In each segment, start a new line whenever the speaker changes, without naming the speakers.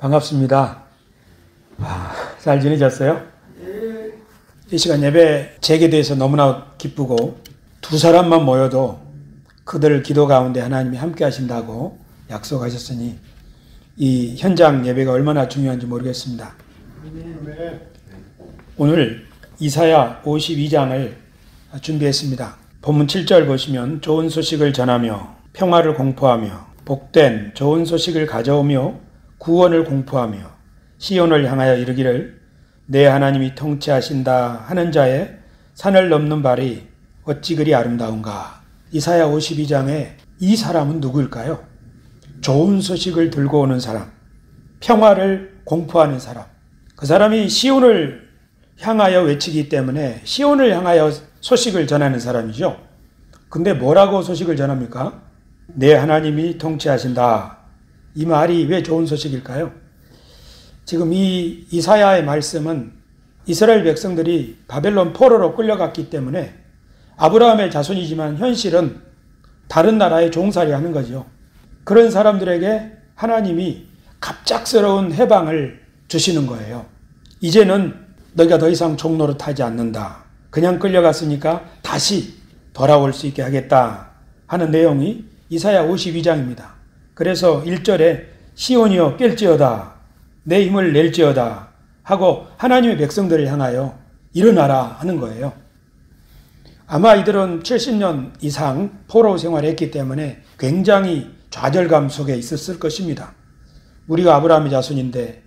반갑습니다. 잘 지내셨어요? 이 시간 예배 재개돼서 너무나 기쁘고 두 사람만 모여도 그들 기도 가운데 하나님이 함께 하신다고 약속하셨으니 이 현장 예배가 얼마나 중요한지 모르겠습니다. 오늘 이사야 52장을 준비했습니다. 본문 7절 보시면 좋은 소식을 전하며 평화를 공포하며 복된 좋은 소식을 가져오며 구원을 공포하며 시온을 향하여 이르기를 내 하나님이 통치하신다 하는 자의 산을 넘는 발이 어찌 그리 아름다운가. 이사야 52장에 이 사람은 누구일까요? 좋은 소식을 들고 오는 사람, 평화를 공포하는 사람. 그 사람이 시온을 향하여 외치기 때문에 시온을 향하여 소식을 전하는 사람이죠. 근데 뭐라고 소식을 전합니까? 내 하나님이 통치하신다. 이 말이 왜 좋은 소식일까요? 지금 이 이사야의 말씀은 이스라엘 백성들이 바벨론 포로로 끌려갔기 때문에 아브라함의 자손이지만 현실은 다른 나라에 종살이 하는 거죠. 그런 사람들에게 하나님이 갑작스러운 해방을 주시는 거예요. 이제는 너희가 더 이상 종노릇하지 않는다. 그냥 끌려갔으니까 다시 돌아올 수 있게 하겠다 하는 내용이 이사야 52장입니다. 그래서 1절에 시온이여 깰지어다 내 힘을 낼지어다 하고 하나님의 백성들을 향하여 일어나라 하는 거예요. 아마 이들은 70년 이상 포로 생활했기 때문에 굉장히 좌절감 속에 있었을 것입니다. 우리가 아브라함의 자손인데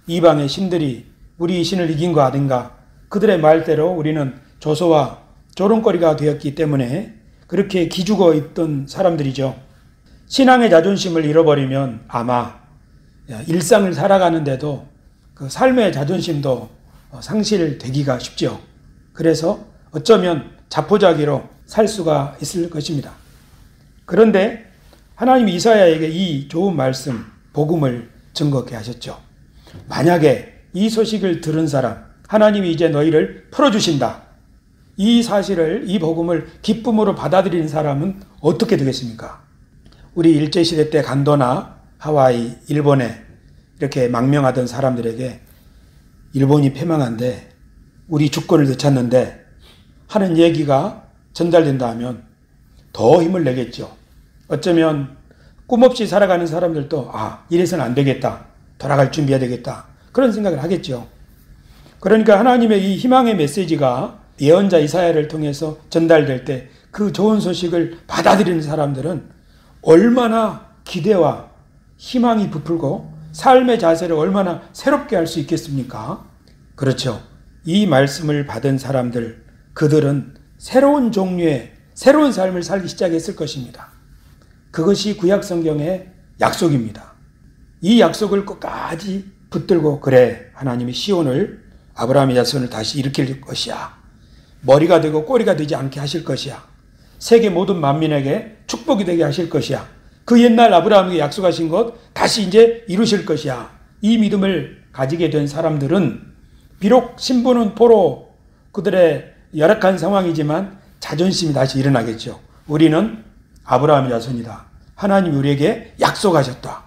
이방의 신들이 우리 신을 이긴 거 아닌가. 그들의 말대로 우리는 조소와 조롱거리가 되었기 때문에 그렇게 기죽어 있던 사람들이죠. 신앙의 자존심을 잃어버리면 아마 일상을 살아가는데도 그 삶의 자존심도 상실되기가 쉽죠. 그래서 어쩌면 자포자기로 살 수가 있을 것입니다. 그런데 하나님이 이사야에게 이 좋은 말씀, 복음을 증거케 하셨죠. 만약에 이 소식을 들은 사람, 하나님이 이제 너희를 풀어주신다. 이 사실을, 이 복음을 기쁨으로 받아들이는 사람은 어떻게 되겠습니까? 우리 일제시대 때 간도나 하와이, 일본에 이렇게 망명하던 사람들에게 일본이 패망한데 우리 주권을 되찾는데 하는 얘기가 전달된다 하면 더 힘을 내겠죠. 어쩌면 꿈없이 살아가는 사람들도 이래서는 안 되겠다. 돌아갈 준비해야 되겠다. 그런 생각을 하겠죠. 그러니까 하나님의 이 희망의 메시지가 예언자 이사야를 통해서 전달될 때 그 좋은 소식을 받아들이는 사람들은 얼마나 기대와 희망이 부풀고 삶의 자세를 얼마나 새롭게 할 수 있겠습니까? 그렇죠. 이 말씀을 받은 사람들, 그들은 새로운 종류의 새로운 삶을 살기 시작했을 것입니다. 그것이 구약 성경의 약속입니다. 이 약속을 끝까지 붙들고 그래 하나님이 시온을 아브라함의 자손을 다시 일으킬 것이야. 머리가 되고 꼬리가 되지 않게 하실 것이야. 세계 모든 만민에게 축복이 되게 하실 것이야. 그 옛날 아브라함에게 약속하신 것 다시 이제 이루실 것이야. 이 믿음을 가지게 된 사람들은 비록 신부는 포로 그들의 열악한 상황이지만 자존심이 다시 일어나겠죠. 우리는 아브라함의 자손이다. 하나님이 우리에게 약속하셨다.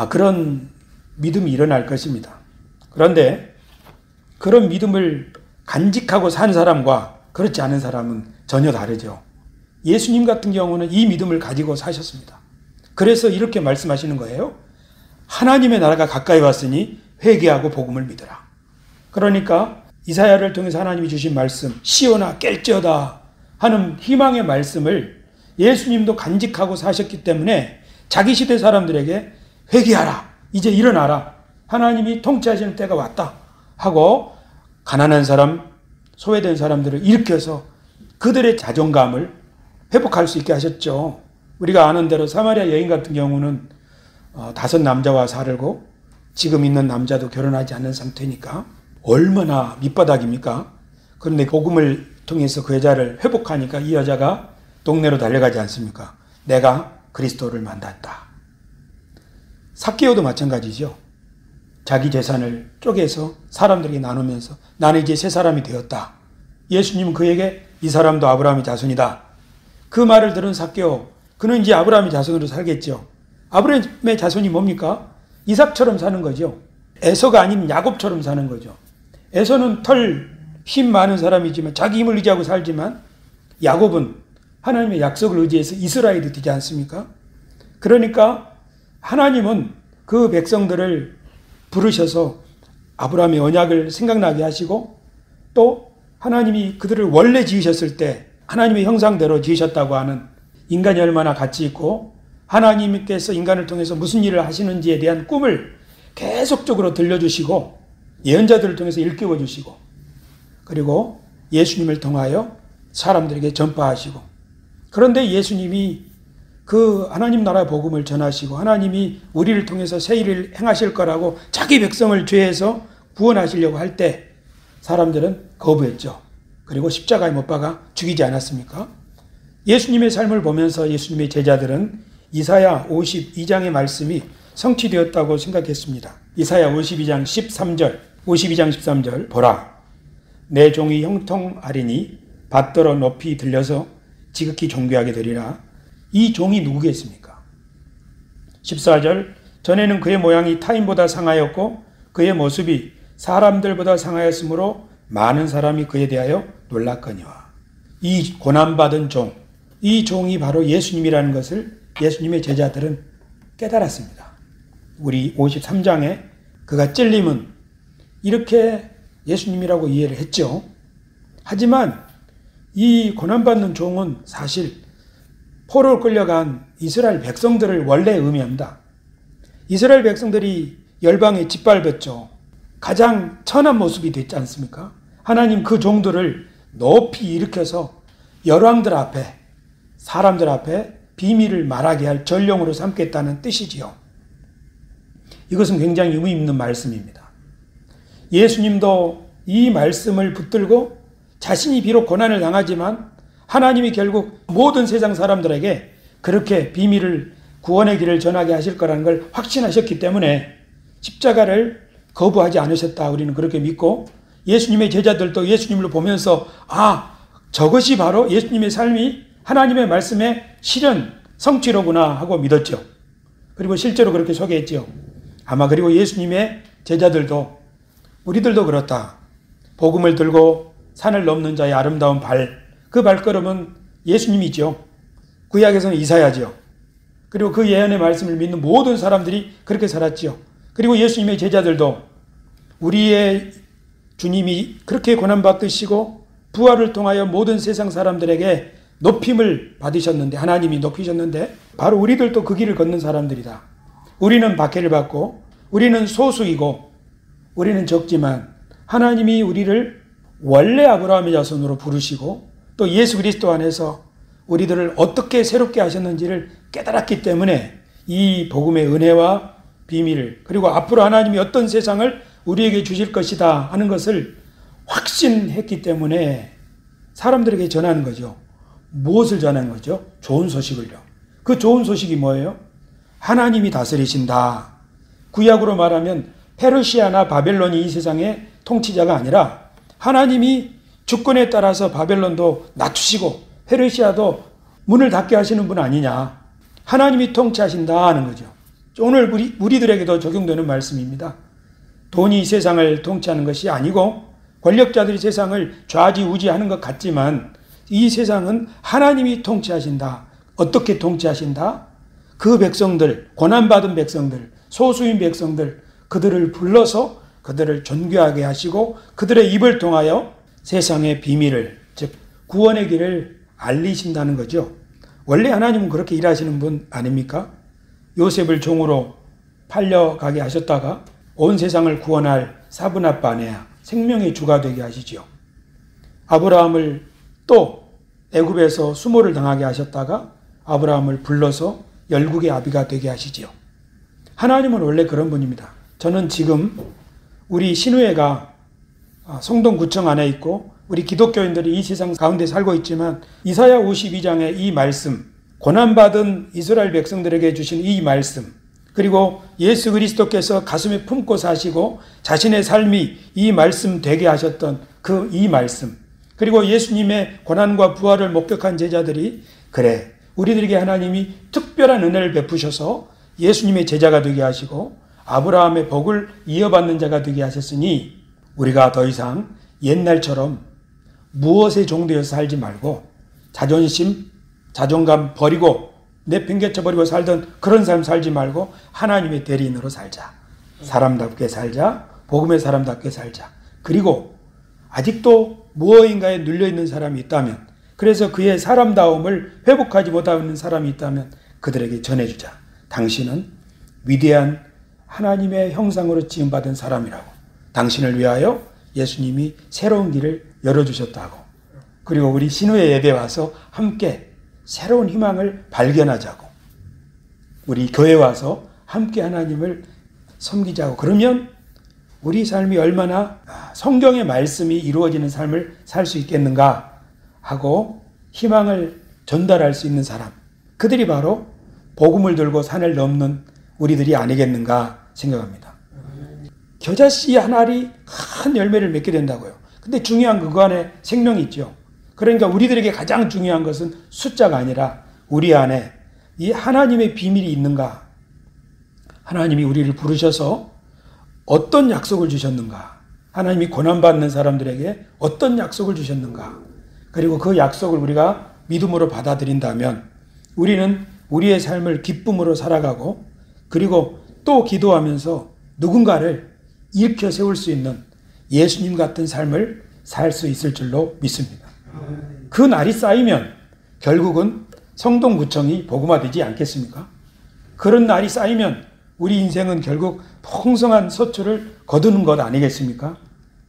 그런 믿음이 일어날 것입니다. 그런데 그런 믿음을 간직하고 산 사람과 그렇지 않은 사람은 전혀 다르죠. 예수님 같은 경우는 이 믿음을 가지고 사셨습니다. 그래서 이렇게 말씀하시는 거예요. 하나님의 나라가 가까이 왔으니 회개하고 복음을 믿으라. 그러니까 이사야를 통해서 하나님이 주신 말씀, 시온아 깰지어다 하는 희망의 말씀을 예수님도 간직하고 사셨기 때문에 자기 시대 사람들에게 회개하라. 이제 일어나라. 하나님이 통치하시는 때가 왔다. 하고 가난한 사람, 소외된 사람들을 일으켜서 그들의 자존감을 회복할 수 있게 하셨죠. 우리가 아는 대로 사마리아 여인 같은 경우는 5 남자와 살고 지금 있는 남자도 결혼하지 않는 상태니까 얼마나 밑바닥입니까? 그런데 복음을 통해서 그 여자를 회복하니까 이 여자가 동네로 달려가지 않습니까? 내가 그리스도를 만났다. 삭개오도 마찬가지죠. 자기 재산을 쪼개서 사람들에게 나누면서 나는 이제 새 사람이 되었다. 예수님은 그에게 이 사람도 아브라함의 자손이다. 그 말을 들은 삭개오, 그는 이제 아브라함의 자손으로 살겠죠. 아브라함의 자손이 뭡니까? 이삭처럼 사는 거죠. 에서가 아닌 야곱처럼 사는 거죠. 에서는 힘 많은 사람이지만 자기 힘을 의지하고 살지만 야곱은 하나님의 약속을 의지해서 이스라엘이 되지 않습니까? 그러니까 하나님은 그 백성들을 부르셔서 아브라함의 언약을 생각나게 하시고 또 하나님이 그들을 원래 지으셨을 때 하나님의 형상대로 지으셨다고 하는 인간이 얼마나 가치 있고 하나님께서 인간을 통해서 무슨 일을 하시는지에 대한 꿈을 계속적으로 들려주시고 예언자들을 통해서 일깨워 주시고 그리고 예수님을 통하여 사람들에게 전파하시고 그런데 예수님이 그 하나님 나라의 복음을 전하시고 하나님이 우리를 통해서 새 일을 행하실 거라고 자기 백성을 죄에서 구원하시려고 할 때 사람들은 거부했죠. 그리고 십자가에 못 박아 죽이지 않았습니까? 예수님의 삶을 보면서 예수님의 제자들은 이사야 52장의 말씀이 성취되었다고 생각했습니다. 이사야 52장 13절 보라 내 종이 형통하리니 받들어 높이 들려서 지극히 존귀하게 되리라. 이 종이 누구겠습니까? 14절 전에는 그의 모양이 타인보다 상하였고 그의 모습이 사람들보다 상하였으므로 많은 사람이 그에 대하여 놀랐거니와. 이 고난받은 종, 이 종이 바로 예수님이라는 것을 예수님의 제자들은 깨달았습니다. 우리 53장에 그가 찔림은 이렇게 예수님이라고 이해를 했죠. 하지만 이 고난받는 종은 사실 포로로 끌려간 이스라엘 백성들을 원래 의미합니다. 이스라엘 백성들이 열방에 짓밟았죠. 가장 천한 모습이 됐지 않습니까? 하나님 그 종들을 높이 일으켜서 열왕들 앞에 사람들 앞에 비밀을 말하게 할 전령으로 삼겠다는 뜻이지요. 이것은 굉장히 의미 있는 말씀입니다. 예수님도 이 말씀을 붙들고 자신이 비록 고난을 당하지만 하나님이 결국 모든 세상 사람들에게 그렇게 비밀을 구원의 길을 전하게 하실 거라는 걸 확신하셨기 때문에 십자가를 거부하지 않으셨다. 우리는 그렇게 믿고 예수님의 제자들도 예수님을 보면서 저것이 바로 예수님의 삶이 하나님의 말씀의 실현, 성취로구나 하고 믿었죠. 그리고 실제로 그렇게 소개했죠. 아마 그리고 예수님의 제자들도 우리들도 그렇다. 복음을 들고 산을 넘는 자의 아름다운 그 발걸음은 예수님이죠. 구약에서는 이사야죠. 그리고 그 예언의 말씀을 믿는 모든 사람들이 그렇게 살았지요. 그리고 예수님의 제자들도 우리의 주님이 그렇게 고난받으시고 부활을 통하여 모든 세상 사람들에게 높임을 받으셨는데 하나님이 높이셨는데 바로 우리들도 그 길을 걷는 사람들이다. 우리는 박해를 받고 우리는 소수이고 우리는 적지만 하나님이 우리를 원래 아브라함의 자손으로 부르시고 또 예수 그리스도 안에서 우리들을 어떻게 새롭게 하셨는지를 깨달았기 때문에 이 복음의 은혜와 비밀을 그리고 앞으로 하나님이 어떤 세상을 우리에게 주실 것이다 하는 것을 확신했기 때문에 사람들에게 전하는 거죠. 무엇을 전하는 거죠? 좋은 소식을요. 그 좋은 소식이 뭐예요? 하나님이 다스리신다. 구약으로 말하면 페르시아나 바벨론이 이 세상의 통치자가 아니라 하나님이 주권에 따라서 바벨론도 낮추시고 페르시아도 문을 닫게 하시는 분 아니냐. 하나님이 통치하신다 하는 거죠. 오늘 우리들에게도 적용되는 말씀입니다. 돈이 세상을 통치하는 것이 아니고 권력자들이 세상을 좌지우지하는 것 같지만 이 세상은 하나님이 통치하신다. 어떻게 통치하신다? 그 백성들, 고난받은 백성들, 소수인 백성들, 그들을 불러서 그들을 존귀하게 하시고 그들의 입을 통하여 세상의 비밀을, 즉 구원의 길을 알리신다는 거죠. 원래 하나님은 그렇게 일하시는 분 아닙니까? 요셉을 종으로 팔려가게 하셨다가 온 세상을 구원할 사분아빠 아내야 생명의 주가 되게 하시지요. 아브라함을 또 애굽에서 수모를 당하게 하셨다가 아브라함을 불러서 열국의 아비가 되게 하시지요. 하나님은 원래 그런 분입니다. 저는 지금 우리 신우회가 성동구청 안에 있고 우리 기독교인들이 이 세상 가운데 살고 있지만 이사야 52장의 이 말씀, 고난받은 이스라엘 백성들에게 주신 이 말씀, 그리고 예수 그리스도께서 가슴에 품고 사시고 자신의 삶이 이 말씀 되게 하셨던 그 이 말씀, 그리고 예수님의 고난과 부활을 목격한 제자들이 그래 우리들에게 하나님이 특별한 은혜를 베푸셔서 예수님의 제자가 되게 하시고 아브라함의 복을 이어받는 자가 되게 하셨으니 우리가 더 이상 옛날처럼 무엇에 종되어서 살지 말고 자존심, 자존감 버리고 내팽개쳐 버리고 살던 그런 삶 살지 말고 하나님의 대리인으로 살자. 사람답게 살자. 복음의 사람답게 살자. 그리고 아직도 무엇인가에 눌려있는 사람이 있다면, 그래서 그의 사람다움을 회복하지 못하고 있는 사람이 있다면 그들에게 전해주자. 당신은 위대한 하나님의 형상으로 지음받은 사람이라고. 당신을 위하여 예수님이 새로운 길을 열어주셨다고. 그리고 우리 신우의 예배에 와서 함께 새로운 희망을 발견하자고. 우리 교회에 와서 함께 하나님을 섬기자고. 그러면 우리 삶이 얼마나 성경의 말씀이 이루어지는 삶을 살 수 있겠는가 하고 희망을 전달할 수 있는 사람, 그들이 바로 복음을 들고 산을 넘는 우리들이 아니겠는가 생각합니다. 겨자씨 한 알이 큰 열매를 맺게 된다고요. 근데 중요한 그거 안에 생명이 있죠. 그러니까 우리들에게 가장 중요한 것은 숫자가 아니라 우리 안에 이 하나님의 비밀이 있는가. 하나님이 우리를 부르셔서 어떤 약속을 주셨는가. 하나님이 고난받는 사람들에게 어떤 약속을 주셨는가. 그리고 그 약속을 우리가 믿음으로 받아들인다면 우리는 우리의 삶을 기쁨으로 살아가고, 그리고 또 기도하면서 누군가를 일으켜 세울 수 있는 예수님 같은 삶을 살 수 있을 줄로 믿습니다. 그 날이 쌓이면 결국은 성동구청이 복음화되지 않겠습니까? 그런 날이 쌓이면 우리 인생은 결국 풍성한 소출을 거두는 것 아니겠습니까?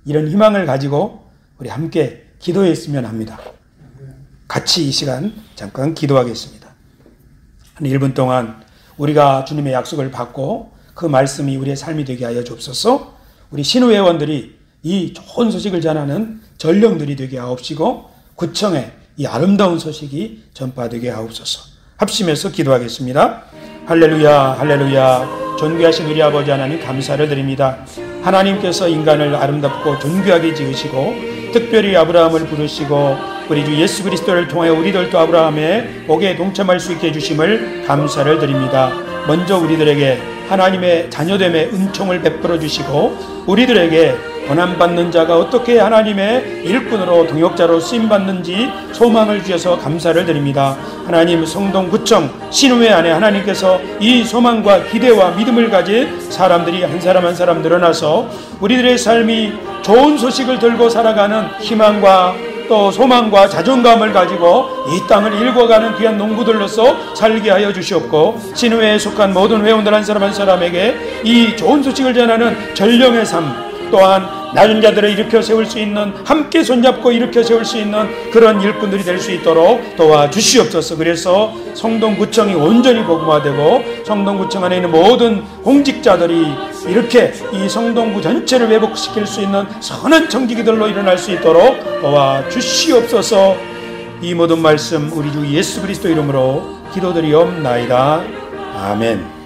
이런 희망을 가지고 우리 함께 기도했으면 합니다. 같이 이 시간 잠깐 기도하겠습니다. 한 1분 동안 우리가 주님의 약속을 받고 그 말씀이 우리의 삶이 되게 하여 주옵소서. 우리 신우회원들이 이 좋은 소식을 전하는 전령들이 되게 하옵시고 구청에 이 아름다운 소식이 전파되게 하옵소서. 합심해서 기도하겠습니다. 할렐루야, 할렐루야. 존귀하신 우리 아버지 하나님 감사를 드립니다. 하나님께서 인간을 아름답고 존귀하게 지으시고 특별히 아브라함을 부르시고 우리 주 예수 그리스도를 통하여 우리들도 아브라함의 복에 동참할 수 있게 해주심을 감사를 드립니다. 먼저 우리들에게 하나님의 자녀됨의 은총을 베풀어 주시고 우리들에게 고난받는 자가 어떻게 하나님의 일꾼으로 동역자로 쓰임받는지 소망을 주셔서 감사를 드립니다. 하나님 성동구청 신우회 안에 하나님께서 이 소망과 기대와 믿음을 가진 사람들이 한 사람 한 사람 늘어나서 우리들의 삶이 좋은 소식을 들고 살아가는 희망과 또 소망과 자존감을 가지고 이 땅을 일궈가는 귀한 농부들로서 살게 하여 주시옵고 신우회에 속한 모든 회원들 한 사람 한 사람에게 이 좋은 소식을 전하는 전령의 삶 또한 낮은 자들을 일으켜 세울 수 있는 함께 손잡고 일으켜 세울 수 있는 그런 일꾼들이 될 수 있도록 도와주시옵소서. 그래서 성동구청이 온전히 복음화되고 성동구청 안에 있는 모든 공직자들이 이렇게 이 성동구 전체를 회복시킬 수 있는 선한 청지기들로 일어날 수 있도록 도와주시옵소서. 이 모든 말씀 우리 주 예수 그리스도 이름으로 기도드리옵나이다. 아멘.